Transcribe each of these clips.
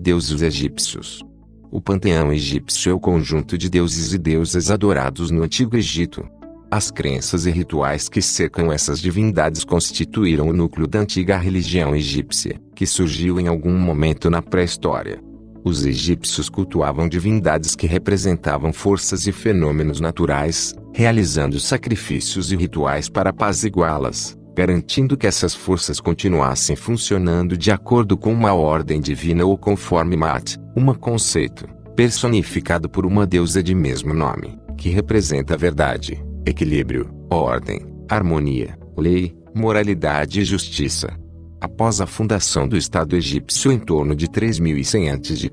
Deuses egípcios. O panteão egípcio é o conjunto de deuses e deusas adorados no Antigo Egito. As crenças e rituais que cercam essas divindades constituíram o núcleo da antiga religião egípcia, que surgiu em algum momento na pré-história. Os egípcios cultuavam divindades que representavam forças e fenômenos naturais, realizando sacrifícios e rituais para apaziguá-las, garantindo que essas forças continuassem funcionando de acordo com uma ordem divina ou conforme Maat, um conceito, personificado por uma deusa de mesmo nome, que representa a verdade, equilíbrio, ordem, harmonia, lei, moralidade e justiça. Após a fundação do Estado egípcio em torno de 3100 a.C.,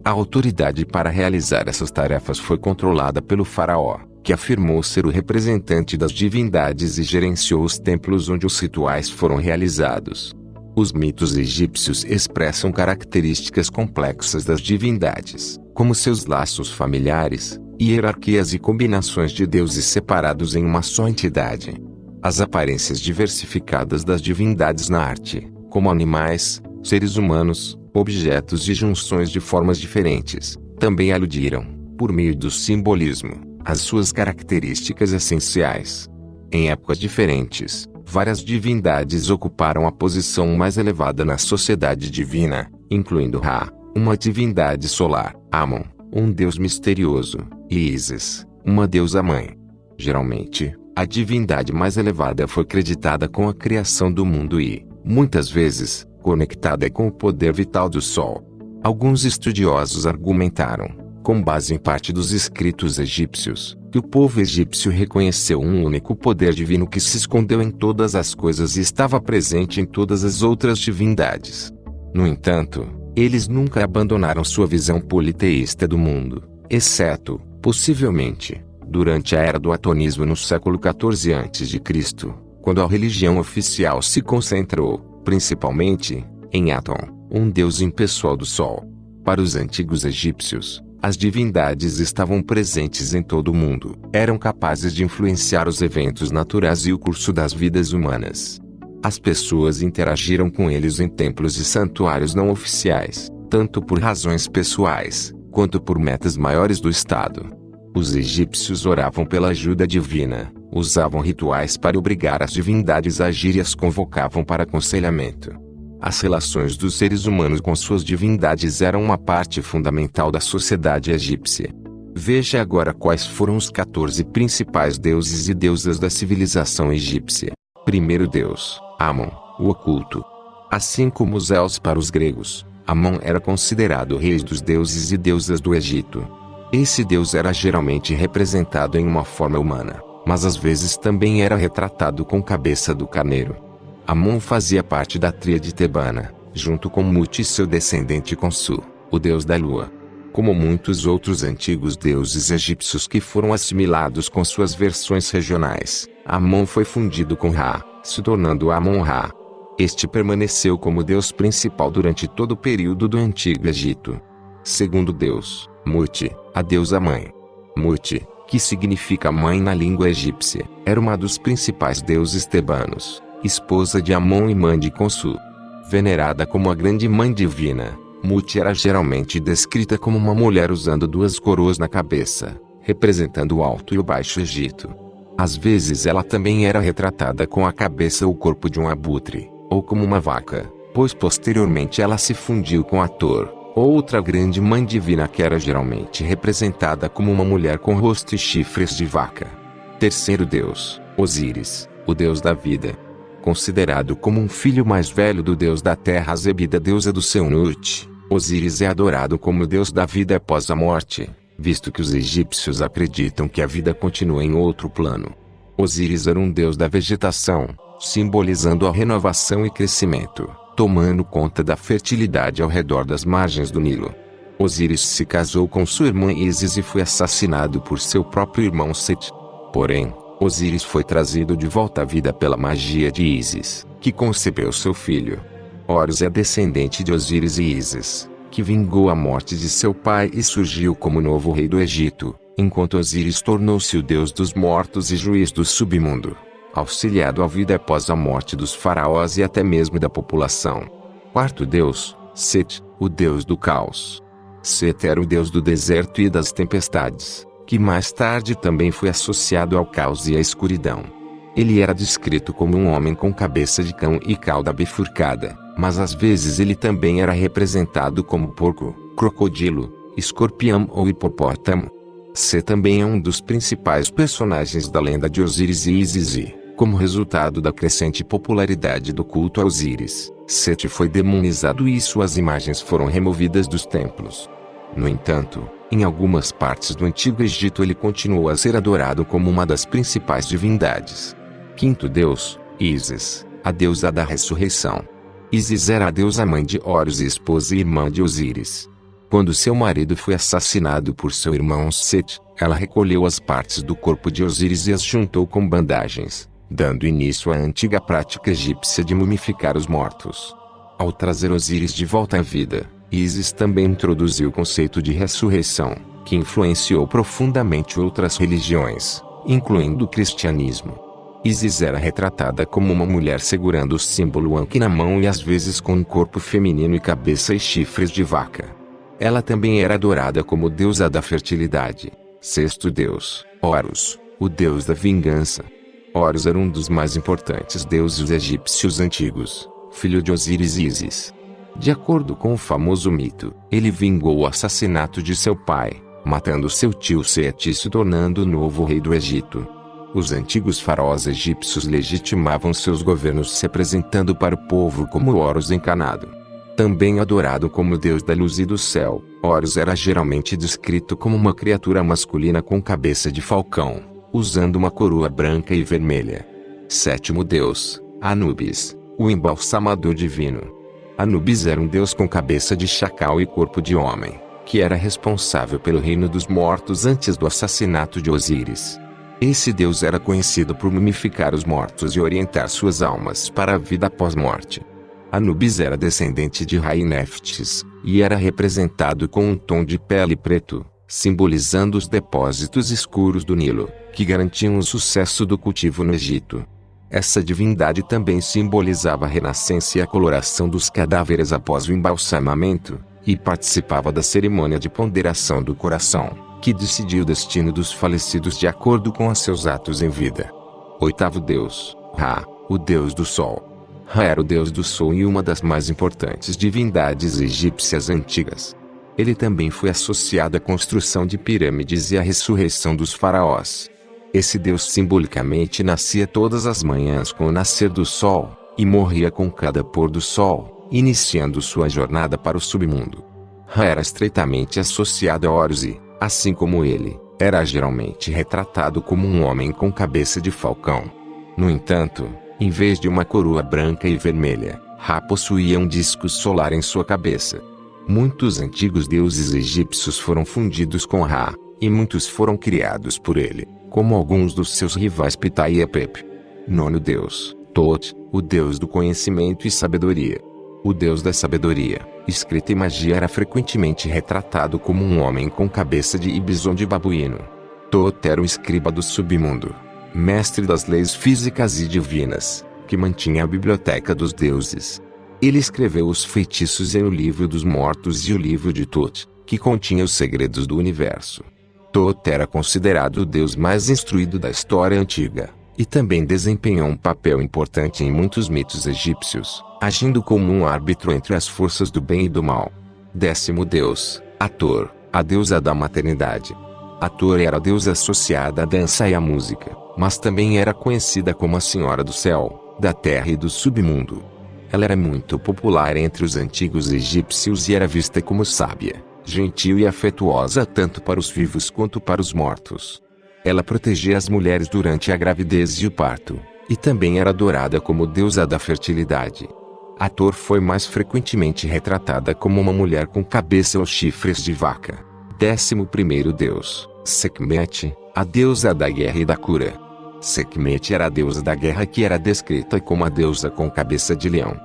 a autoridade para realizar essas tarefas foi controlada pelo faraó, que afirmou ser o representante das divindades e gerenciou os templos onde os rituais foram realizados. Os mitos egípcios expressam características complexas das divindades, como seus laços familiares, hierarquias e combinações de deuses separados em uma só entidade. As aparências diversificadas das divindades na arte, como animais, seres humanos, objetos e junções de formas diferentes, também aludiram, por meio do simbolismo, às suas características essenciais. Em épocas diferentes, várias divindades ocuparam a posição mais elevada na sociedade divina, incluindo Ra, uma divindade solar, Amon, um deus misterioso, e Ísis, uma deusa-mãe. Geralmente, a divindade mais elevada foi creditada com a criação do mundo e, muitas vezes, conectada com o poder vital do Sol. Alguns estudiosos argumentaram, com base em parte dos escritos egípcios, que o povo egípcio reconheceu um único poder divino que se escondeu em todas as coisas e estava presente em todas as outras divindades. No entanto, eles nunca abandonaram sua visão politeísta do mundo, exceto, possivelmente, durante a era do atonismo no século XIV a.C., quando a religião oficial se concentrou, principalmente, em Aton, um deus impessoal do Sol. Para os antigos egípcios, as divindades estavam presentes em todo o mundo, eram capazes de influenciar os eventos naturais e o curso das vidas humanas. As pessoas interagiram com eles em templos e santuários não oficiais, tanto por razões pessoais, quanto por metas maiores do Estado. Os egípcios oravam pela ajuda divina, usavam rituais para obrigar as divindades a agir e as convocavam para aconselhamento. As relações dos seres humanos com suas divindades eram uma parte fundamental da sociedade egípcia. Veja agora quais foram os 14 principais deuses e deusas da civilização egípcia. Primeiro deus, Amon, o oculto. Assim como os Els para os gregos, Amon era considerado o rei dos deuses e deusas do Egito. Esse deus era geralmente representado em uma forma humana, mas às vezes também era retratado com cabeça do carneiro. Amon fazia parte da tríade tebana, junto com Mut e seu descendente Khonsu, o deus da lua. Como muitos outros antigos deuses egípcios que foram assimilados com suas versões regionais, Amon foi fundido com Ra, se tornando Amon-Ra. Este permaneceu como deus principal durante todo o período do Antigo Egito. Segundo deus, Mut, a deusa-mãe. Mut, que significa mãe na língua egípcia, era uma dos principais deuses tebanos, esposa de Amon e mãe de Khonsu. Venerada como a grande mãe divina, Mut era geralmente descrita como uma mulher usando duas coroas na cabeça, representando o Alto e o Baixo Egito. Às vezes ela também era retratada com a cabeça ou corpo de um abutre, ou como uma vaca, pois posteriormente ela se fundiu com Hathor, outra grande mãe divina que era geralmente representada como uma mulher com rosto e chifres de vaca. Terceiro deus, Osíris, o deus da vida. Considerado como um filho mais velho do deus da terra Zebida, deusa do Seunut, Osíris é adorado como o deus da vida após a morte, visto que os egípcios acreditam que a vida continua em outro plano. Osíris era um deus da vegetação, simbolizando a renovação e crescimento, tomando conta da fertilidade ao redor das margens do Nilo. Osíris se casou com sua irmã Ísis e foi assassinado por seu próprio irmão Set. Porém, Osíris foi trazido de volta à vida pela magia de Ísis, que concebeu seu filho. Horus é descendente de Osíris e Ísis, que vingou a morte de seu pai e surgiu como novo rei do Egito, enquanto Osíris tornou-se o deus dos mortos e juiz do submundo, auxiliado à vida após a morte dos faraós e até mesmo da população. Quarto deus, Set, o deus do caos. Set era o deus do deserto e das tempestades, que mais tarde também foi associado ao caos e à escuridão. Ele era descrito como um homem com cabeça de cão e cauda bifurcada, mas às vezes ele também era representado como porco, crocodilo, escorpião ou hipopótamo. Set também é um dos principais personagens da lenda de Osíris e Ísis e, como resultado da crescente popularidade do culto a Osíris, Set foi demonizado e suas imagens foram removidas dos templos. No entanto, em algumas partes do Antigo Egito ele continuou a ser adorado como uma das principais divindades. Quinto deus, Ísis, a deusa da ressurreição. Ísis era a deusa mãe de Horus e esposa e irmã de Osíris. Quando seu marido foi assassinado por seu irmão Set, ela recolheu as partes do corpo de Osíris e as juntou com bandagens, dando início à antiga prática egípcia de mumificar os mortos. Ao trazer Osíris de volta à vida, Ísis também introduziu o conceito de ressurreição, que influenciou profundamente outras religiões, incluindo o cristianismo. Ísis era retratada como uma mulher segurando o símbolo Anki na mão e às vezes com um corpo feminino e cabeça e chifres de vaca. Ela também era adorada como deusa da fertilidade. Sexto deus, Horus, o deus da vingança. Horus era um dos mais importantes deuses egípcios antigos, filho de Osíris e Ísis. De acordo com o famoso mito, ele vingou o assassinato de seu pai, matando seu tio Sete e se tornando o novo rei do Egito. Os antigos faraós egípcios legitimavam seus governos se apresentando para o povo como Horus encarnado. Também adorado como deus da luz e do céu, Horus era geralmente descrito como uma criatura masculina com cabeça de falcão, usando uma coroa branca e vermelha. Sétimo deus, Anubis, o embalsamador divino. Anubis era um deus com cabeça de chacal e corpo de homem, que era responsável pelo reino dos mortos antes do assassinato de Osíris. Esse deus era conhecido por mumificar os mortos e orientar suas almas para a vida após morte. Anubis era descendente de Ra-Neftis, e era representado com um tom de pele preto, simbolizando os depósitos escuros do Nilo, que garantiam o sucesso do cultivo no Egito. Essa divindade também simbolizava a renascença e a coloração dos cadáveres após o embalsamamento, e participava da cerimônia de ponderação do coração, que decidia o destino dos falecidos de acordo com seus atos em vida. Oitavo deus, Ra, o deus do sol. Ra era o deus do sol e uma das mais importantes divindades egípcias antigas. Ele também foi associado à construção de pirâmides e à ressurreição dos faraós. Esse deus simbolicamente nascia todas as manhãs com o nascer do sol, e morria com cada pôr do sol, iniciando sua jornada para o submundo. Ra era estreitamente associado a Horus e, assim como ele, era geralmente retratado como um homem com cabeça de falcão. No entanto, em vez de uma coroa branca e vermelha, Ra possuía um disco solar em sua cabeça. Muitos antigos deuses egípcios foram fundidos com Ra, e muitos foram criados por ele, como alguns dos seus rivais Ptah e Apep. Nono deus, Tot, o deus do conhecimento e sabedoria. O deus da sabedoria, escrita e magia era frequentemente retratado como um homem com cabeça de ibis de babuíno. Tot era o escriba do submundo, mestre das leis físicas e divinas, que mantinha a biblioteca dos deuses. Ele escreveu os feitiços em O Livro dos Mortos e o Livro de Tot, que continha os segredos do universo. Tot era considerado o deus mais instruído da história antiga, e também desempenhou um papel importante em muitos mitos egípcios, agindo como um árbitro entre as forças do bem e do mal. Décimo deus, Hathor, a deusa da maternidade. Hathor era a deusa associada à dança e à música, mas também era conhecida como a Senhora do Céu, da Terra e do Submundo. Ela era muito popular entre os antigos egípcios e era vista como sábia, gentil e afetuosa tanto para os vivos quanto para os mortos. Ela protegia as mulheres durante a gravidez e o parto, e também era adorada como deusa da fertilidade. Hathor foi mais frequentemente retratada como uma mulher com cabeça ou chifres de vaca. 11º deus, Sekhmet, a deusa da guerra e da cura. Sekhmet era a deusa da guerra que era descrita como a deusa com cabeça de leão.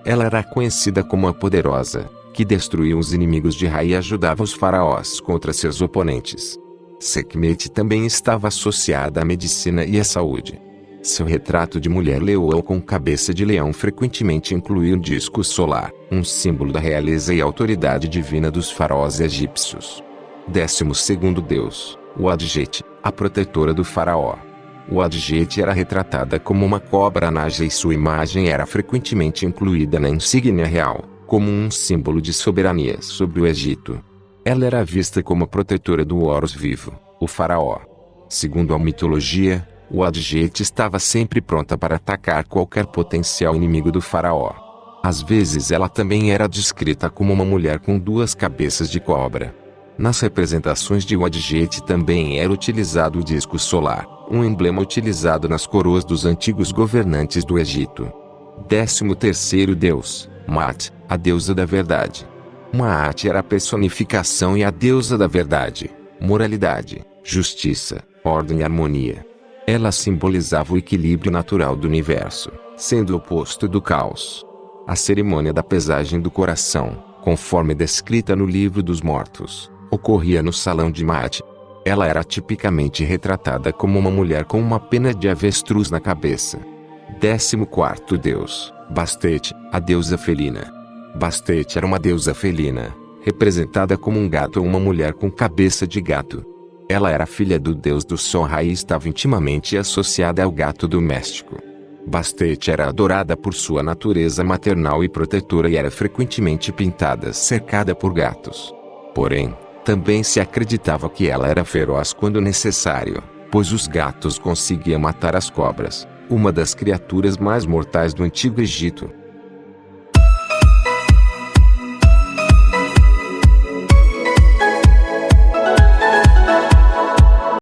Ela era conhecida como a poderosa, que destruía os inimigos de Ra e ajudava os faraós contra seus oponentes. Sekhmet também estava associada à medicina e à saúde. Seu retrato de mulher leoa com cabeça de leão frequentemente incluía um disco solar, um símbolo da realeza e autoridade divina dos faraós egípcios. 12º deus, o Adjet, a protetora do faraó. O Adjet era retratada como uma cobra naja e sua imagem era frequentemente incluída na insígnia real, como um símbolo de soberania sobre o Egito. Ela era vista como a protetora do Horus vivo, o faraó. Segundo a mitologia, o Adjet estava sempre pronta para atacar qualquer potencial inimigo do faraó. Às vezes ela também era descrita como uma mulher com 2 cabeças de cobra. Nas representações de Adjet também era utilizado o disco solar, um emblema utilizado nas coroas dos antigos governantes do Egito. 13º deus, Maat, a deusa da verdade. Maat era a personificação e a deusa da verdade, moralidade, justiça, ordem e harmonia. Ela simbolizava o equilíbrio natural do universo, sendo o oposto do caos. A cerimônia da pesagem do coração, conforme descrita no Livro dos Mortos, ocorria no salão de Maat. Ela era tipicamente retratada como uma mulher com uma pena de avestruz na cabeça. 14º deus, Bastet, a deusa felina. Bastet era uma deusa felina, representada como um gato ou uma mulher com cabeça de gato. Ela era filha do deus do sol Ra e estava intimamente associada ao gato doméstico. Bastet era adorada por sua natureza maternal e protetora e era frequentemente pintada cercada por gatos. Porém, também se acreditava que ela era feroz quando necessário, pois os gatos conseguiam matar as cobras, uma das criaturas mais mortais do Antigo Egito.